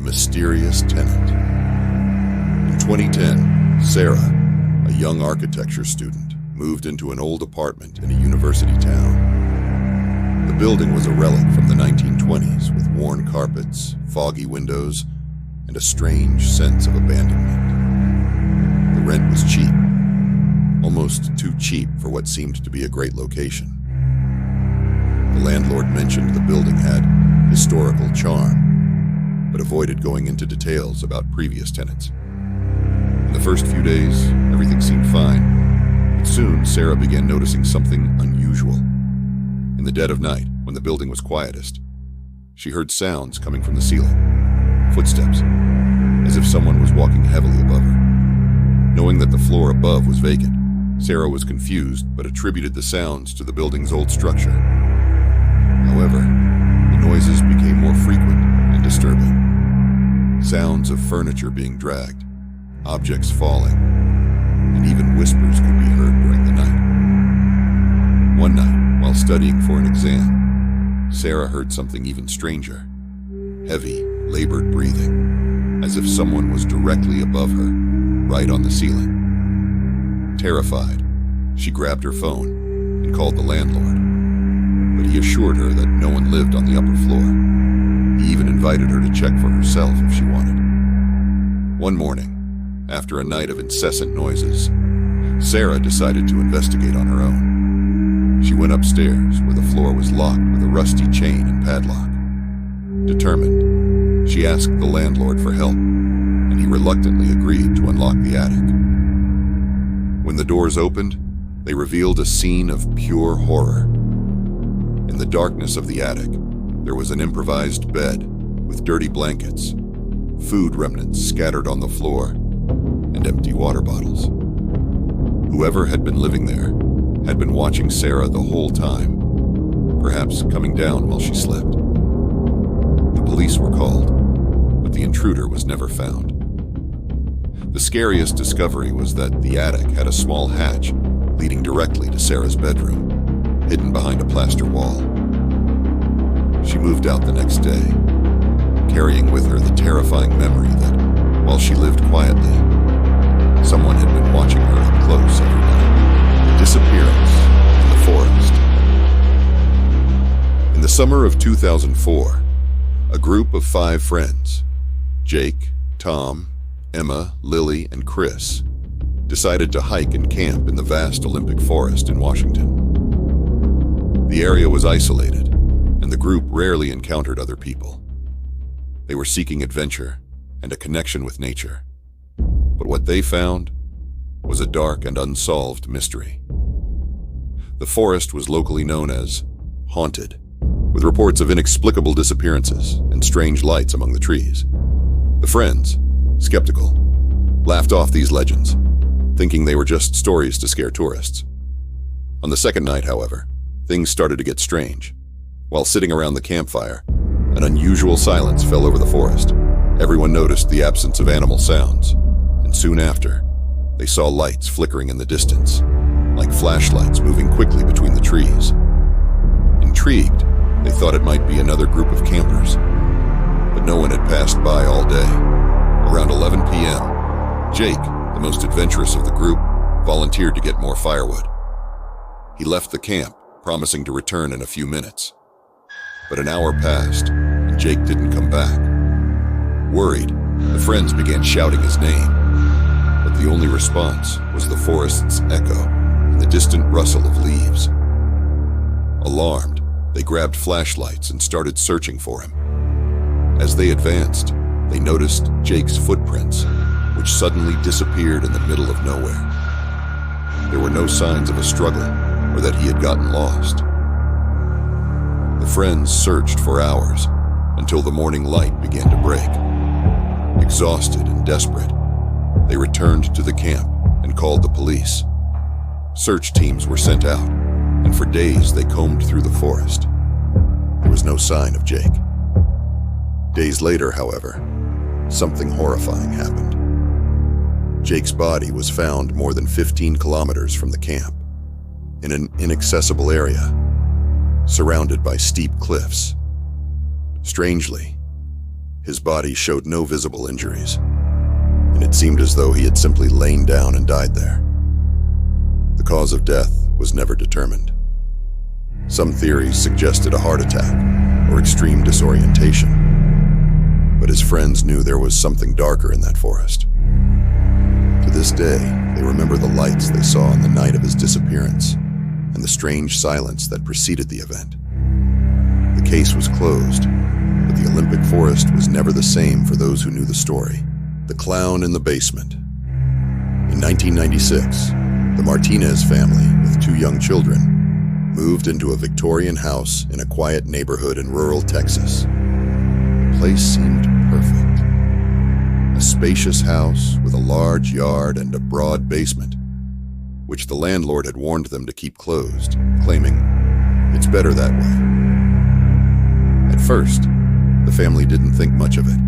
mysterious tenant. In 2010, Sarah, a young architecture student, moved into an old apartment in a university town. The building was a relic from the 1920s with worn carpets, foggy windows, and a strange sense of abandonment. The rent was cheap, almost too cheap for what seemed to be a great location. The landlord mentioned the building had historical charm, but avoided going into details about previous tenants. In the first few days, everything seemed fine, but soon Sarah began noticing something unusual. In the dead of night, when the building was quietest, she heard sounds coming from the ceiling, footsteps, as if someone was walking heavily above her. Knowing that the floor above was vacant, Sarah was confused but attributed the sounds to the building's old structure. However, the noises became more frequent and disturbing. Sounds of furniture being dragged, objects falling, and even whispers could be heard during the night. One night, while studying for an exam, Sarah heard something even stranger. Heavy, labored breathing, as if someone was directly above her, right on the ceiling. Terrified, she grabbed her phone and called the landlord, but he assured her that no one lived on the upper floor. He even invited her to check for herself if she wanted. One morning, after a night of incessant noises, Sarah decided to investigate on her own. She went upstairs, where the floor was locked with a rusty chain and padlock. Determined, she asked the landlord for help, and he reluctantly agreed to unlock the attic. When the doors opened, they revealed a scene of pure horror. In the darkness of the attic, there was an improvised bed with dirty blankets, food remnants scattered on the floor, and empty water bottles. Whoever had been living there had been watching Sarah the whole time, perhaps coming down while she slept. The police were called, but the intruder was never found. The scariest discovery was that the attic had a small hatch leading directly to Sarah's bedroom, hidden behind a plaster wall. She moved out the next day, carrying with her the terrifying memory that, while she lived quietly, someone had been watching her up close every night. The disappearance in the forest. In the summer of 2004, a group of 5 friends, Jake, Tom, Emma, Lily, and Chris, decided to hike and camp in the vast Olympic forest in Washington. The area was isolated, and the group rarely encountered other people. They were seeking adventure and a connection with nature. But what they found was a dark and unsolved mystery. The forest was locally known as haunted, with reports of inexplicable disappearances and strange lights among the trees. The friends, skeptical, laughed off these legends, thinking they were just stories to scare tourists. On the second night, however, things started to get strange. While sitting around the campfire, an unusual silence fell over the forest. Everyone noticed the absence of animal sounds, and soon after, they saw lights flickering in the distance, like flashlights moving quickly between the trees. Intrigued, they thought it might be another group of campers, but no one had passed by all day. Around 11 p.m., Jake, the most adventurous of the group, volunteered to get more firewood. He left the camp, promising to return in a few minutes. But an hour passed, and Jake didn't come back. Worried, the friends began shouting his name, but the only response was the forest's echo and the distant rustle of leaves. Alarmed, they grabbed flashlights and started searching for him. As they advanced, they noticed Jake's footprints, which suddenly disappeared in the middle of nowhere. There were no signs of a struggle or that he had gotten lost. The friends searched for hours until the morning light began to break. Exhausted and desperate, they returned to the camp and called the police. Search teams were sent out, and for days they combed through the forest. There was no sign of Jake. Days later, however, something horrifying happened. Jake's body was found more than 15 kilometers from the camp, in an inaccessible area, surrounded by steep cliffs. Strangely, His body showed no visible injuries, and it seemed as though he had simply lain down and died there. The cause of death was never determined. Some theories suggested a heart attack or extreme disorientation, but his friends knew there was something darker in that forest. To this day, they remember the lights they saw on the night of his disappearance and the strange silence that preceded the event. The case was closed, but the Olympic forest was never the same for those who knew the story. The Clown in the Basement. In 1996, the Martinez family, with 2 young children, moved into a Victorian house in a quiet neighborhood in rural Texas. The place seemed perfect. A spacious house with a large yard and a broad basement, which the landlord had warned them to keep closed, claiming, "It's better that way." At first, the family didn't think much of it.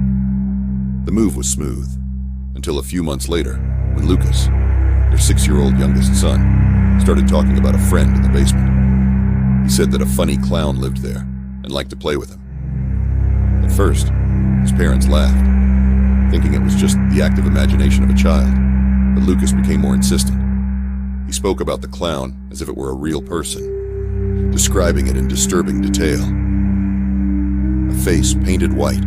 The move was smooth, until a few months later, when Lucas, their 6-year-old youngest son, started talking about a friend in the basement. He said that a funny clown lived there and liked to play with him. At first, his parents laughed, thinking it was just the active imagination of a child, but Lucas became more insistent. He spoke about the clown as if it were a real person, describing it in disturbing detail. A face painted white,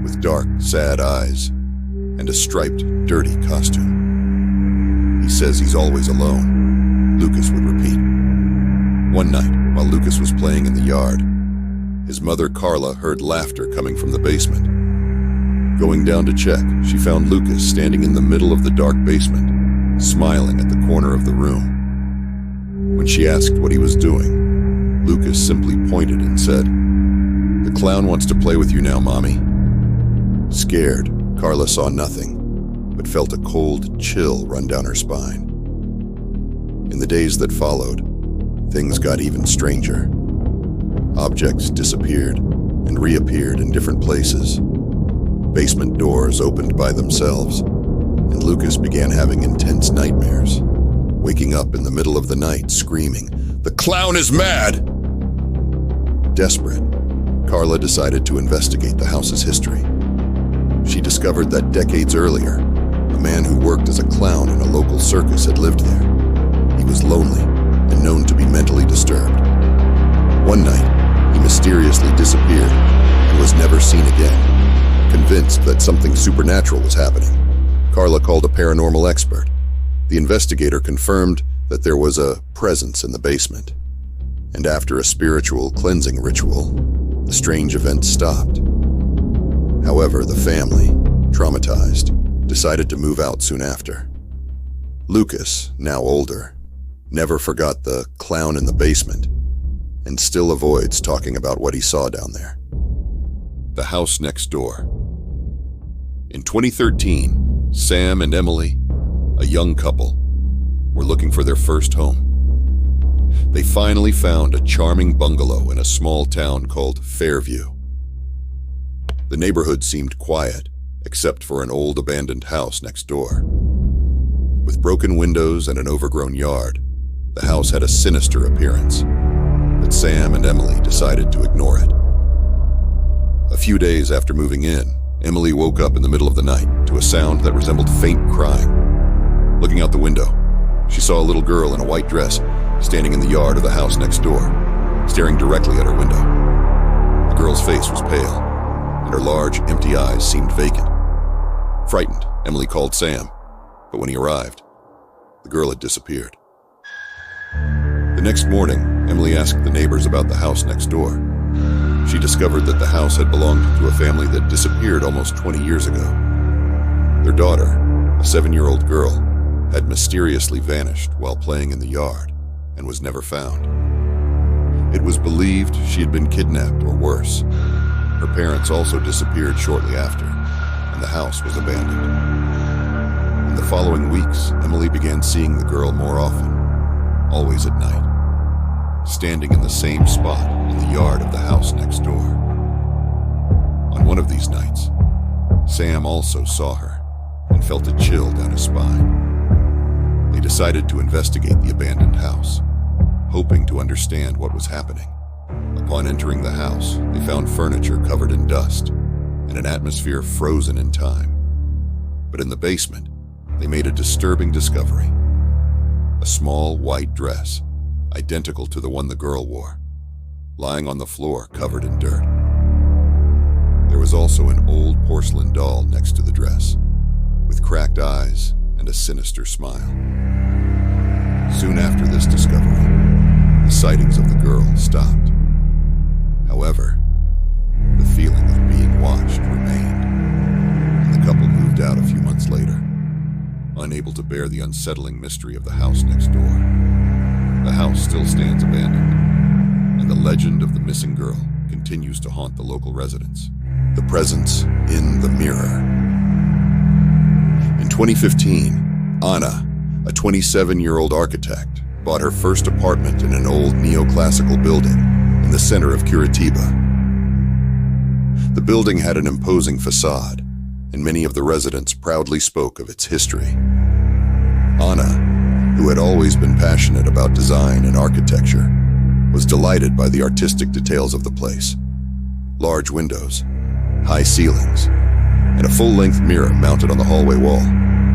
with dark, sad eyes, and a striped, dirty costume. "He says he's always alone," Lucas would repeat. One night, while Lucas was playing in the yard, his mother Carla heard laughter coming from the basement. Going down to check, she found Lucas standing in the middle of the dark basement, smiling at the corner of the room. When she asked what he was doing, Lucas simply pointed and said, "The clown wants to play with you now, Mommy." Scared, Carla saw nothing, but felt a cold chill run down her spine. In the days that followed, things got even stranger. Objects disappeared and reappeared in different places. Basement doors opened by themselves, and Lucas began having intense nightmares, waking up in the middle of the night screaming, "The clown is mad!" Desperate, Carla decided to investigate the house's history. She discovered that decades earlier, a man who worked as a clown in a local circus had lived there. He was lonely and known to be mentally disturbed. One night, he mysteriously disappeared and was never seen again. Convinced that something supernatural was happening, Carla called a paranormal expert. The investigator confirmed that there was a presence in the basement, and after a spiritual cleansing ritual, the strange event stopped. However, the family, traumatized, decided to move out soon after. Lucas, now older, never forgot the clown in the basement and still avoids talking about what he saw down there. The house next door. In 2013, Sam and Emily, a young couple, were looking for their first home. They finally found a charming bungalow in a small town called Fairview. The neighborhood seemed quiet, except for an old abandoned house next door. With broken windows and an overgrown yard, the house had a sinister appearance, but Sam and Emily decided to ignore it. A few days after moving in, Emily woke up in the middle of the night to a sound that resembled faint crying. Looking out the window, she saw a little girl in a white dress standing in the yard of the house next door, staring directly at her window. The girl's face was pale, and her large, empty eyes seemed vacant. Frightened, Emily called Sam, but when he arrived, the girl had disappeared. The next morning, Emily asked the neighbors about the house next door. She discovered that the house had belonged to a family that disappeared almost 20 years ago. Their daughter, a 7-year-old girl, had mysteriously vanished while playing in the yard and was never found. It was believed she had been kidnapped or worse. Her parents also disappeared shortly after, and the house was abandoned. In the following weeks, Emily began seeing the girl more often, always at night, standing in the same spot in the yard of the house next door. On one of these nights, Sam also saw her and felt a chill down his spine. They decided to investigate the abandoned house, hoping to understand what was happening. Upon entering the house, they found furniture covered in dust, and an atmosphere frozen in time. But in the basement, they made a disturbing discovery. A small white dress, identical to the one the girl wore, lying on the floor covered in dirt. There was also an old porcelain doll next to the dress, with cracked eyes and a sinister smile. Soon after this discovery, the sightings of the girl stopped. However, the feeling of being watched remained, and the couple moved out a few months later, unable to bear the unsettling mystery of the house next door. The house still stands abandoned, and the legend of the missing girl continues to haunt the local residents. The presence in the mirror. In 2015, Anna, a 27-year-old architect, bought her first apartment in an old neoclassical building in the center of Curitiba. The building had an imposing facade, and many of the residents proudly spoke of its history. Anna, who had always been passionate about design and architecture, was delighted by the artistic details of the place. Large windows, high ceilings, and a full-length mirror mounted on the hallway wall,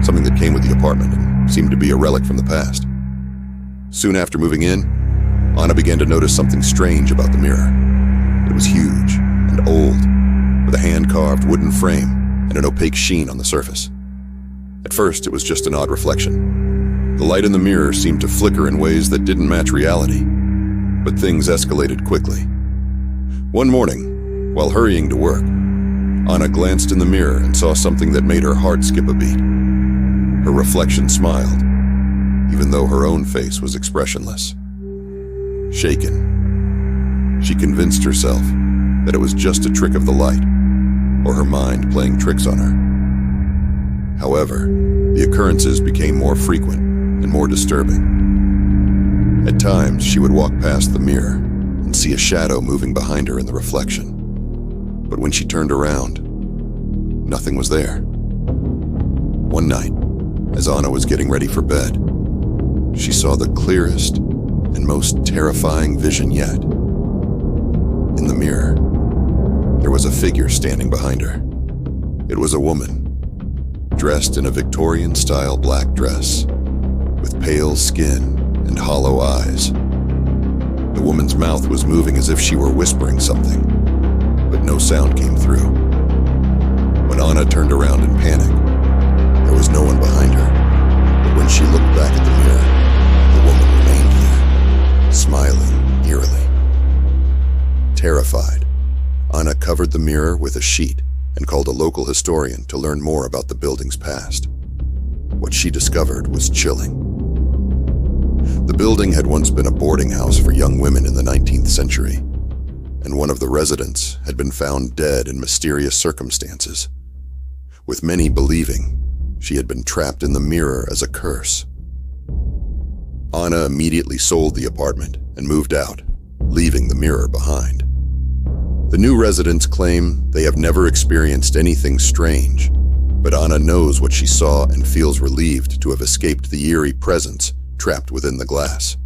something that came with the apartment and seemed to be a relic from the past. Soon after moving in, Anna began to notice something strange about the mirror. It was huge and old, with a hand-carved wooden frame and an opaque sheen on the surface. At first, it was just an odd reflection. The light in the mirror seemed to flicker in ways that didn't match reality, but things escalated quickly. One morning, while hurrying to work, Anna glanced in the mirror and saw something that made her heart skip a beat. Her reflection smiled, even though her own face was expressionless. Shaken, she convinced herself that it was just a trick of the light, or her mind playing tricks on her. However, the occurrences became more frequent and more disturbing. At times, she would walk past the mirror and see a shadow moving behind her in the reflection. But when she turned around, nothing was there. One night, as Anna was getting ready for bed, she saw the clearest and most terrifying vision yet. In the mirror, there was a figure standing behind her. It was a woman, dressed in a Victorian-style black dress, with pale skin and hollow eyes. The woman's mouth was moving as if she were whispering something, but no sound came through. When Anna turned around in panic, there was no one behind her, but when she looked back at the mirror, the woman remained there, smiling eerily. Terrified, Anna covered the mirror with a sheet and called a local historian to learn more about the building's past. What she discovered was chilling. The building had once been a boarding house for young women in the 19th century, and one of the residents had been found dead in mysterious circumstances, with many believing she had been trapped in the mirror as a curse. Anna immediately sold the apartment and moved out, leaving the mirror behind. The new residents claim they have never experienced anything strange, but Anna knows what she saw and feels relieved to have escaped the eerie presence trapped within the glass.